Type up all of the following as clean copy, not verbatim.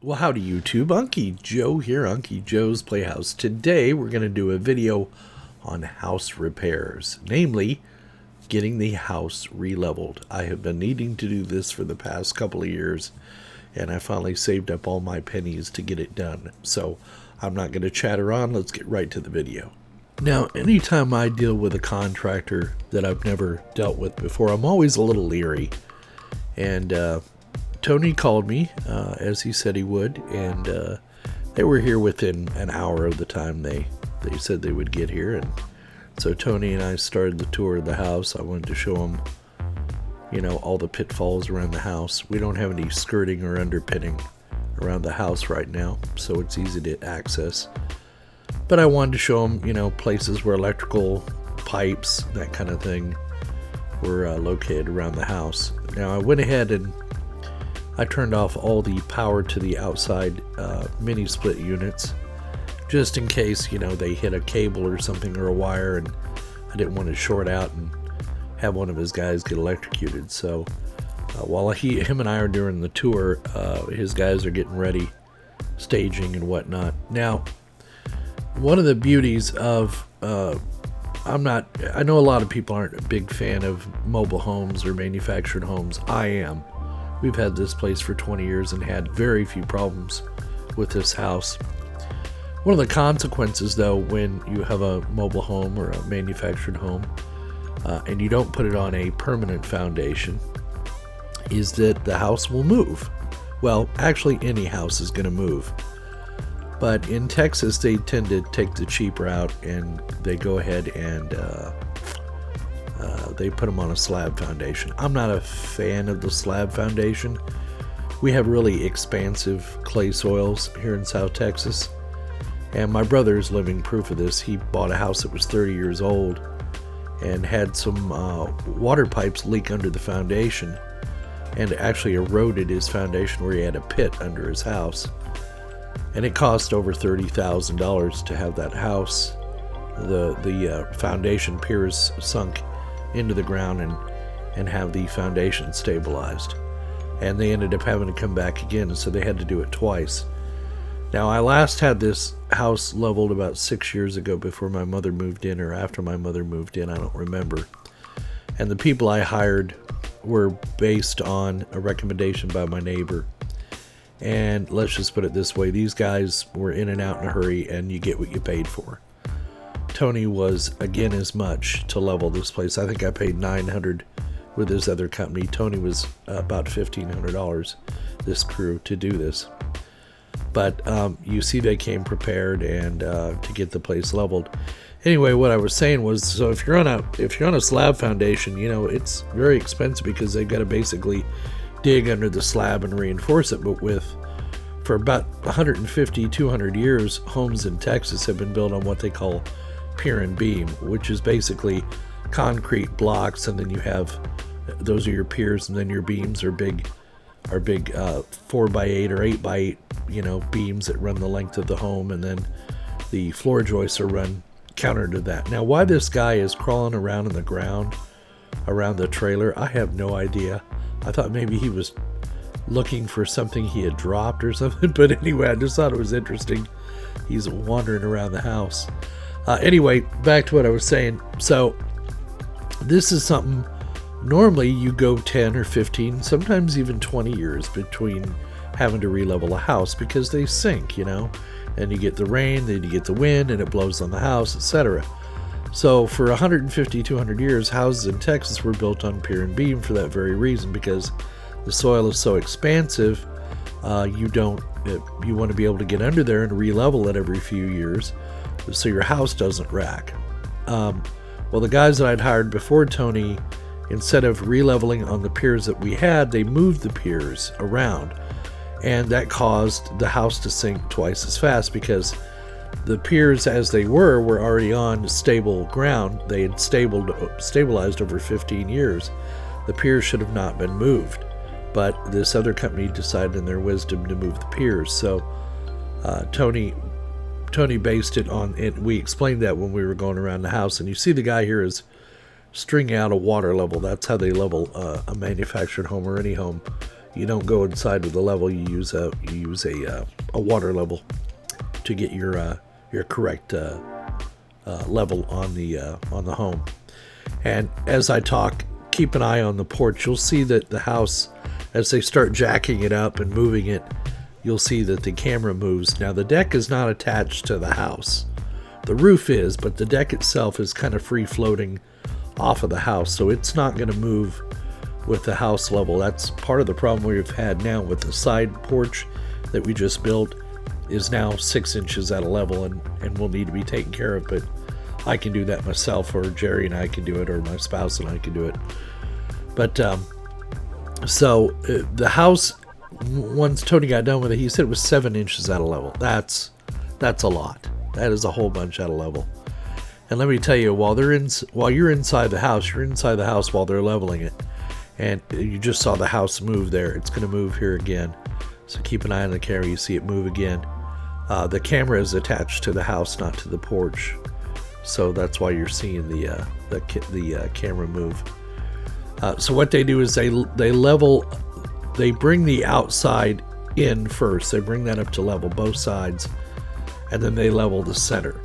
Well, howdy YouTube, Unky Joe here, Unky Joe's Playhouse. Today we're going to do a video on house repairs, namely getting the house re-leveled. I have been needing to do this for the past couple of years, and I finally saved up all my pennies to get it done. So I'm not going to chatter on, let's get right to the video. Now, anytime I deal with a contractor that I've never dealt with before, I'm always a little leery. And Tony called me, as he said he would, and they were here within an hour of the time they said they would get here. And so Tony and I started the tour of the house. I wanted to show them, you know, all the pitfalls around the house. We don't have any skirting or underpinning around the house right now, so it's easy to access. But I wanted to show them, you know, places where electrical pipes, that kind of thing, were located around the house. Now I went ahead and I turned off all the power to the outside mini split units, just in case, you know, they hit a cable or something or a wire, and I didn't want to short out and have one of his guys get electrocuted. So while him and I are doing the tour, his guys are getting ready, staging and whatnot. Now, one of the beauties of I know a lot of people aren't a big fan of mobile homes or manufactured homes. I am. We've had this place for 20 years and had very few problems with this house. One of the consequences, though, when you have a mobile home or a manufactured home and you don't put it on a permanent foundation, is that the house will move. Well, actually, any house is going to move. But in Texas, they tend to take the cheap route, and they go ahead and they put them on a slab foundation. I'm not a fan of the slab foundation. We have really expansive clay soils here in South Texas, and my brother is living proof of this. He bought a house that was 30 years old and had some water pipes leak under the foundation, and actually eroded his foundation where he had a pit under his house. And it cost over $30,000 to have that house, the foundation piers sunk into the ground and have the foundation stabilized. And they ended up having to come back again, so they had to do it twice. Now, I last had this house leveled about 6 years ago before my mother moved in, or after my mother moved in, I don't remember. And the people I hired were based on a recommendation by my neighbor. And let's just put it this way, these guys were in and out in a hurry, and you get what you paid for. Tony was, again, as much to level this place. I think I paid $900 with his other company. Tony was about $1,500, this crew, to do this. But you see, they came prepared and to get the place leveled. Anyway, what I was saying was, so if you're on a slab foundation, you know, it's very expensive because they've got to basically dig under the slab and reinforce it. But for about 150, 200 years, homes in Texas have been built on what they call pier and beam, which is basically concrete blocks, and then you have, those are your piers, and then your beams are big 4x8 or 8x8, you know, beams that run the length of the home, and then the floor joists are run counter to that. Now, why this guy is crawling around in the ground around the trailer, I have no idea. I thought maybe he was looking for something he had dropped or something, but anyway, I just thought it was interesting. He's wandering around the house. Anyway, back to what I was saying. So this is something, normally you go 10 or 15, sometimes even 20 years between having to re-level a house because they sink, you know, and you get the rain, then you get the wind, and it blows on the house, etc. So for 150, 200 years, houses in Texas were built on pier and beam for that very reason, because the soil is so expansive. You want to be able to get under there and re-level it every few years, so your house doesn't rack. Well, the guys that I'd hired before Tony, instead of re-leveling on the piers that we had, they moved the piers around, and that caused the house to sink twice as fast, because the piers, as they were already on stable ground. They had stabilized over 15 years. The piers should have not been moved, but this other company decided in their wisdom to move the piers. So Tony based it on it. We explained that when we were going around the house, and you see the guy here is stringing out a water level. That's how they level a manufactured home or any home. You don't go inside with a level. You use a water level to get your correct level on the home. And as I talk, keep an eye on the porch. You'll see that the house, as they start jacking it up and moving it, you'll see that the camera moves. Now the deck is not attached to the house. The roof is, but the deck itself is kind of free floating off of the house, so it's not going to move with the house level. That's part of the problem we've had now with the side porch that we just built, is now 6 inches at a level, and will need to be taken care of. But I can do that myself, or Jerry and I can do it, or my spouse and I can do it. But so the house, once Tony got done with it, he said it was 7 inches at a level. That's a lot. That is a whole bunch at a level. And let me tell you, while you're inside the house, you're inside the house while they're leveling it. And you just saw the house move there. It's going to move here again. So keep an eye on the camera. You see it move again. The camera is attached to the house, not to the porch. So that's why you're seeing the camera move. So what they do is they bring the outside in first. They bring that up to level both sides, and then they level the center.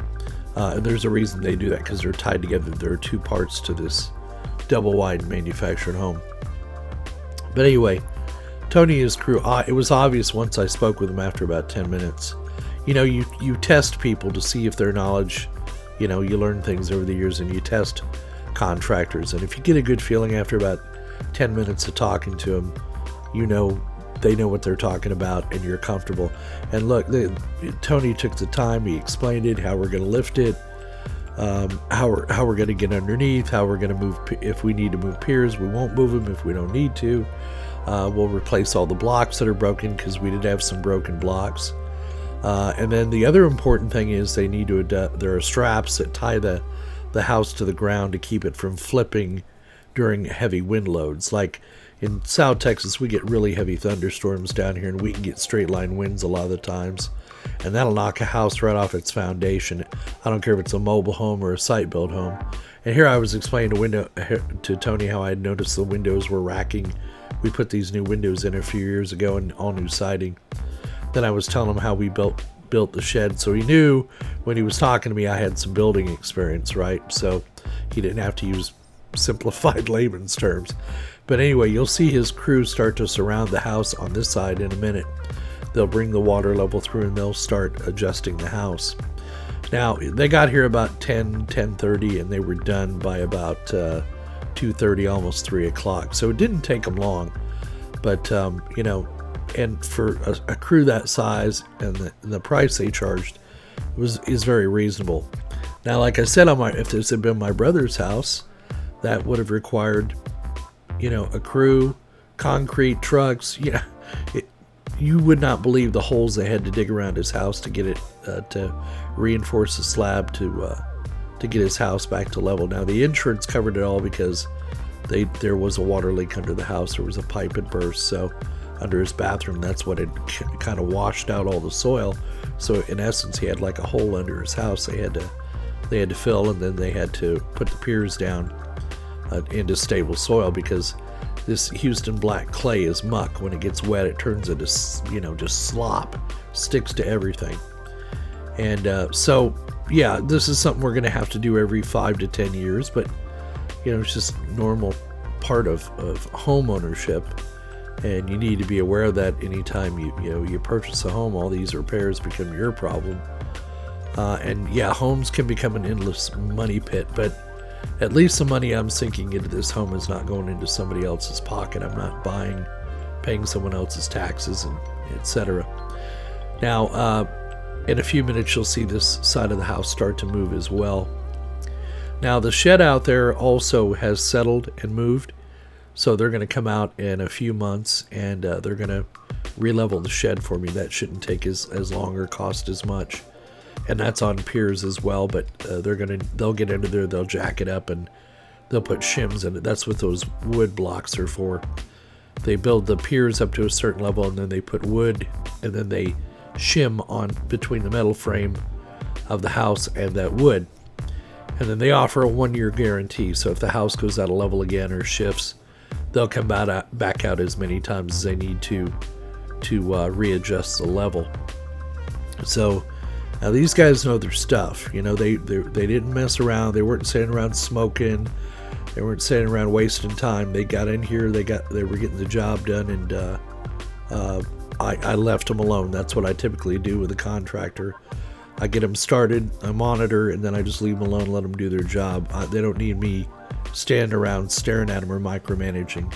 And there's a reason they do that, because they're tied together. There are two parts to this double wide manufactured home. But anyway, Tony and his crew, it was obvious once I spoke with them after about 10 minutes. You know, you test people to see if their knowledge, you know, you learn things over the years, and you test contractors. And if you get a good feeling after about 10 minutes of talking to them, you know, they know what they're talking about, and you're comfortable. And look, Tony took the time. He explained it, how we're going to lift it, how we're going to get underneath, how we're going to move. If we need to move piers, we won't move them if we don't need to. We'll replace all the blocks that are broken, because we did have some broken blocks. And then the other important thing is they need to there are straps that tie the house to the ground to keep it from flipping during heavy wind loads. Like in South Texas, we get really heavy thunderstorms down here, and we can get straight line winds a lot of the times, and that'll knock a house right off its foundation. I don't care if it's a mobile home or a site-built home. And here I was explaining to Tony how I had noticed the windows were racking. We put these new windows in a few years ago, and all new siding. Then I was telling him how we built the shed, so he knew when he was talking to me I had some building experience, right? So he didn't have to use simplified layman's terms. But anyway, you'll see his crew start to surround the house on this side in a minute. They'll bring the water level through, and they'll start adjusting the house. Now, they got here about 10:30, and they were done by about 2:30, almost 3 o'clock. So it didn't take them long. But, you know, and for a crew that size, and the price they charged is very reasonable. Now, like I said, if this had been my brother's house, that would have required, you know, a crew, concrete, trucks. You know, you would not believe the holes they had to dig around his house to get it to reinforce the slab to get his house back to level. Now, the insurance covered it all, because there was a water leak under the house. There was a pipe had burst, so under his bathroom, that's what had kind of washed out all the soil. So in essence, he had like a hole under his house they had to fill, and then they had to put the piers down into stable soil, because this Houston black clay is muck. When it gets wet, it turns into, you know, just slop, sticks to everything. And so yeah, this is something we're going to have to do every 5 to 10 years, but you know, it's just normal part of home ownership. And you need to be aware of that anytime you purchase a home. All these repairs become your problem. And yeah, homes can become an endless money pit, but at least the money I'm sinking into this home is not going into somebody else's pocket. I'm not paying someone else's taxes, and etc. Now, in a few minutes, you'll see this side of the house start to move as well. Now, the shed out there also has settled and moved. So they're going to come out in a few months, and they're going to re-level the shed for me. That shouldn't take as long or cost as much. And that's on piers as well, but they'll get into there, they'll jack it up, and they'll put shims in it. That's what those wood blocks are for. They build the piers up to a certain level, and then they put wood, and then they shim on between the metal frame of the house and that wood. And then they offer a 1-year guarantee. So if the house goes out of level again or shifts, they'll come back out as many times as they need to readjust the level. So now these guys know their stuff. You know, they didn't mess around. They weren't sitting around smoking. They weren't sitting around wasting time. They got in here. They were getting the job done, and I left them alone. That's what I typically do with a contractor. I get them started, I monitor, and then I just leave them alone and let them do their job. They don't need me standing around staring at them or micromanaging.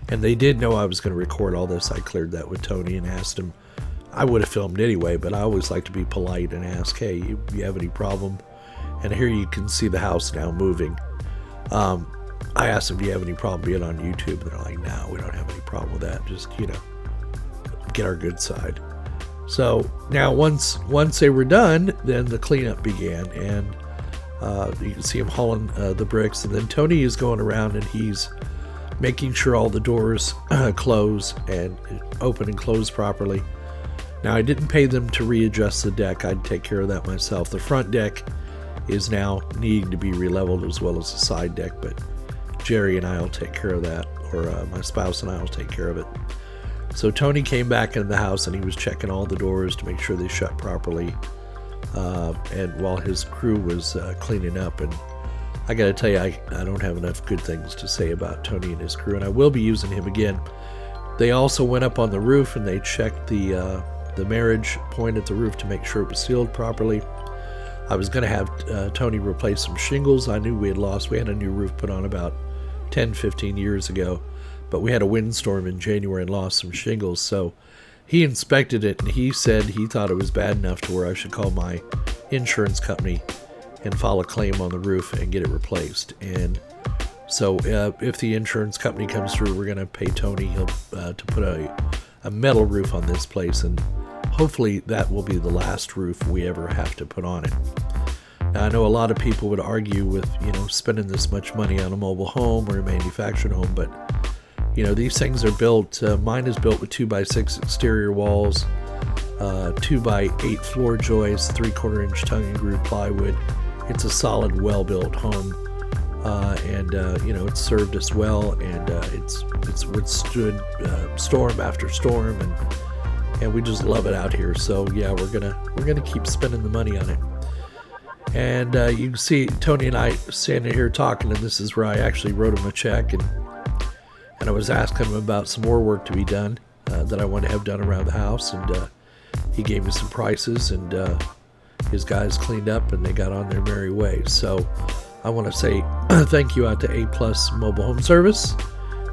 And they did know I was going to record all this. I cleared that with Tony and asked him. I would have filmed anyway, but I always like to be polite and ask, hey, you have any problem? And here you can see the house now moving. I asked them, do you have any problem being on YouTube? And they're like, no, we don't have any problem with that. Just, get our good side. So now once they were done, then the cleanup began, and you can see him hauling the bricks, and then Tony is going around and he's making sure all the doors close and open and close properly. Now I didn't pay them to readjust the deck. I'd take care of that myself. The front deck is now needing to be re-leveled as well as the side deck, but Jerry and I will take care of that, or my spouse and I will take care of it. So Tony came back into the house and he was checking all the doors to make sure they shut properly, and while his crew was cleaning up. And I gotta tell you, I don't have enough good things to say about Tony and his crew, and I will be using him again. They also went up on the roof and they checked the marriage point at the roof to make sure it was sealed properly. I was going to have Tony replace some shingles. I knew we had a new roof put on about 10-15 years ago, but we had a windstorm in January and lost some shingles. So he inspected it and he said he thought it was bad enough to where I should call my insurance company and file a claim on the roof and get it replaced. And so if the insurance company comes through, we're going to pay Tony to put a metal roof on this place, and hopefully that will be the last roof we ever have to put on it. Now, I know a lot of people would argue with, spending this much money on a mobile home or a manufactured home, but, these things are built. Mine is built with 2x6 exterior walls, 2x8 floor joists, 3/4 inch tongue and groove plywood. It's a solid, well-built home, and it's served us well, and it's withstood storm after storm, and we just love it out here. So yeah, we're gonna keep spending the money on it. And you can see Tony and I standing here talking, and this is where I actually wrote him a check, and I was asking him about some more work to be done that I want to have done around the house, and he gave me some prices, and his guys cleaned up and they got on their merry way. So I want to say thank you out to A Plus Mobile Home Service,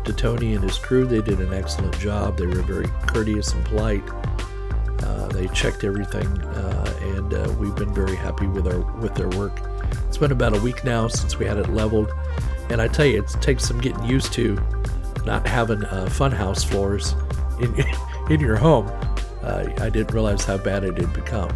to Tony and his crew. They did an excellent job. They were very courteous and polite. They checked everything, and we've been very happy with their work. It's been about a week now since we had it leveled, and I tell you, it takes some getting used to not having funhouse floors in your home. I didn't realize how bad it had become.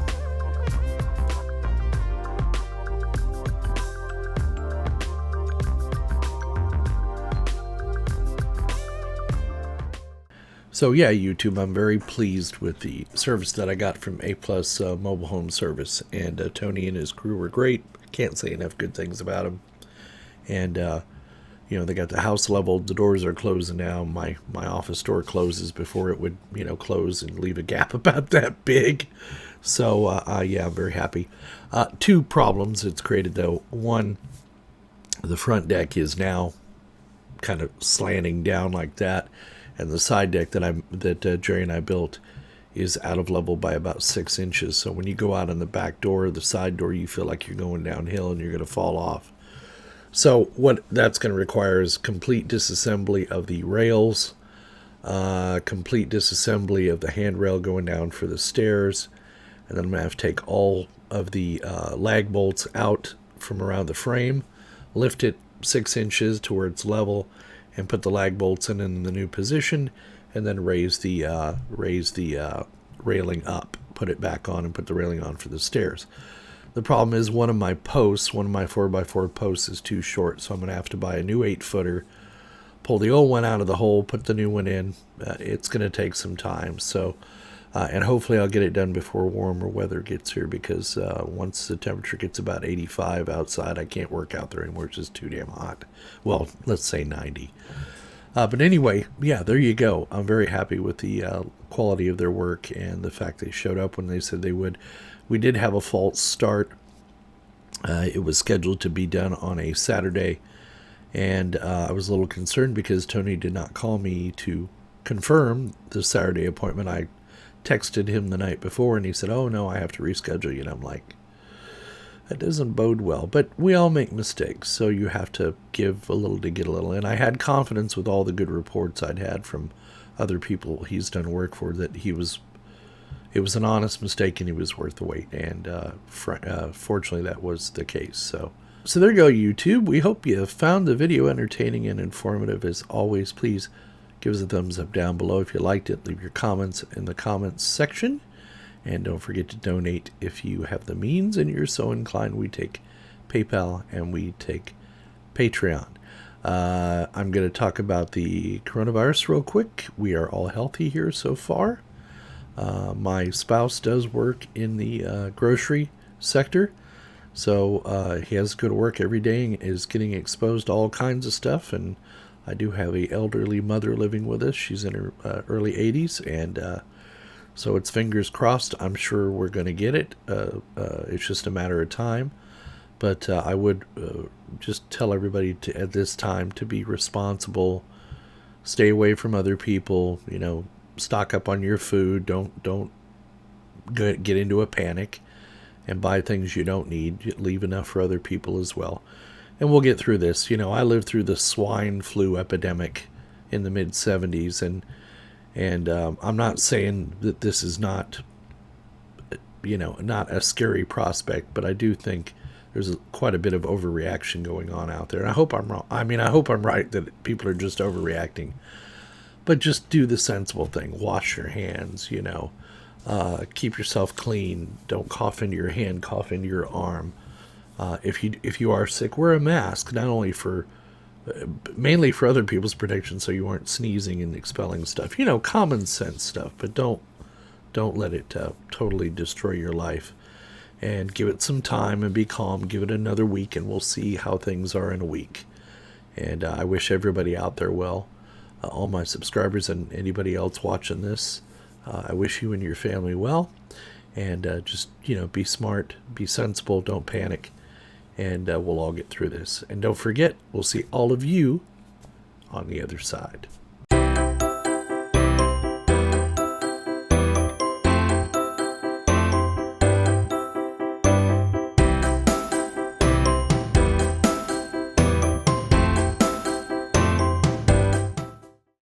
So yeah, YouTube, I'm very pleased with the service that I got from A Plus Mobile Home Service, and Tony and his crew were great. Can't say enough good things about them. And they got the house leveled. The doors are closing now. My office door closes before it would close and leave a gap about that big. So yeah, I'm very happy. Two problems it's created though. One, the front deck is now kind of slanting down like that. And the side deck that Jerry and I built is out of level by about 6 inches. So when you go out on the back door, the side door, you feel like you're going downhill and you're going to fall off. So what that's going to require is complete disassembly of the rails, complete disassembly of the handrail going down for the stairs, and then I'm going to have to take all of the lag bolts out from around the frame, lift it 6 inches to where it's level, and put the lag bolts in the new position, and then raise the railing up, put it back on, and put the railing on for the stairs. The problem is one of my 4x4 posts is too short, so I'm going to have to buy a new 8-footer, pull the old one out of the hole, put the new one in. It's going to take some time, so and hopefully I'll get it done before warmer weather gets here, because once the temperature gets about 85 outside, I can't work out there anymore. It's just too damn hot. Well, let's say 90. But anyway, yeah, there you go. I'm very happy with the quality of their work and the fact they showed up when they said they would. We did have a false start. It was scheduled to be done on a Saturday, and I was a little concerned because Tony did not call me to confirm the Saturday appointment. I texted him the night before, and he said, "Oh no, I have to reschedule you." And I'm like, that doesn't bode well. But we all make mistakes, so you have to give a little to get a little. And I had confidence with all the good reports I'd had from other people he's done work for that it was an honest mistake and he was worth the wait. And fortunately, that was the case. So there you go, YouTube. We hope you found the video entertaining and informative. As always, please give us a thumbs up down below if you liked it. Leave your comments in the comments section. And don't forget to donate if you have the means and you're so inclined. We take PayPal and we take Patreon. I'm going to talk about the coronavirus real quick. We are all healthy here so far. My spouse does work in the grocery sector. So he has good work every day and is getting exposed to all kinds of stuff. And I do have an elderly mother living with us. She's in her early 80s. And so it's fingers crossed. I'm sure we're going to get it. It's just a matter of time. But I would just tell everybody at this time to be responsible. Stay away from other people. You know, stock up on your food. Don't get into a panic and buy things you don't need. Leave enough for other people as well. And we'll get through this. You know, I lived through the swine flu epidemic in the mid-70s, and I'm not saying that this is not, not a scary prospect, but I do think there's quite a bit of overreaction going on out there. And I hope I'm wrong. I mean, I hope I'm right that people are just overreacting. But just do the sensible thing. Wash your hands, keep yourself clean. Don't cough into your hand, cough into your arm. If you are sick, wear a mask, not only mainly for other people's protection, so you aren't sneezing and expelling stuff. Common sense stuff, but don't let it totally destroy your life. And give it some time and be calm. Give it another week, and we'll see how things are in a week. And I wish everybody out there well. All my subscribers and anybody else watching this, I wish you and your family well. And just, be smart, be sensible, don't panic. And we'll all get through this. And don't forget, we'll see all of you on the other side.